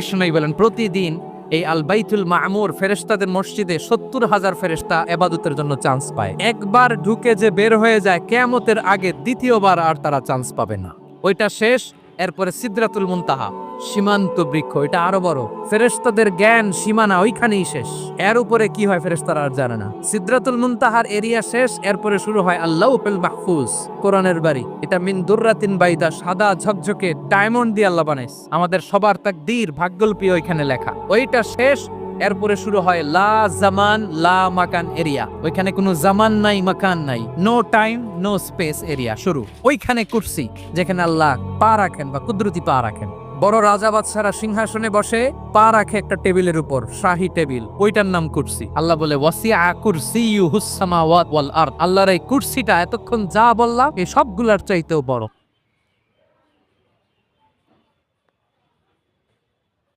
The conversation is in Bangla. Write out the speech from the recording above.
কৃষ্ণই বলেন প্রতিদিন এই আল বাইতুল মামুর ফেরেশতাদের মসজিদে 70,000 ফেরেশতা ইবাদতের জন্য চান্স পায়। একবার ঢুকে যে বের হয়ে যায় কিয়ামতের আগে দ্বিতীয়বার আর তারা চান্স পাবে না। ওইটা শেষ। এরপরে সিদরাতুল মুনতাহা, সীমান্ত বৃক্ষ, এটা আরো বড়। ফেরেশতাদের জ্ঞান সীমানা ওইখানেই শেষ। এর উপরে কি হয় ফেরেশতারা আর জানে না। সিদরাতুল মুনতাহার এরিয়া শেষ, এরপরে শুরু হয় আল্লাহুল মাহফুজ, কোরআনের বাড়ি। এটা মিন দুররাতিন বাইদা, সাদা ঝকঝকে ডায়মন্ড দিয়ে আল্লাহ বানাইছে। আমাদের সবার তাকদীর ভাগ্যলিপি ওইখানে লেখা। ওইটা শেষ, এরপরে শুরু হয় লা জামান লা মাকান এরিয়া। ওইখানে কোনো জামান নাই, মাকান নাই, no time no space area শুরু। ওইখানে কুরসি, যেখানে আল্লাহ পা রাখেন বা কুদরতি পা রাখেন। বড় রাজা বাদশারা সিংহাসনে বসে পা রাখে একটা টেবিলের উপর, শাহী টেবিল, ওইটার নাম কুরসি। আল্লাহ বলে ওয়াসিআ কুরসিয়ুহুস সামাওয়াত ওয়াল আরদ। আল্লাহর এই কুরসিটা এতক্ষণ যা বললাম এই সবগুলার চাইতেও বড়।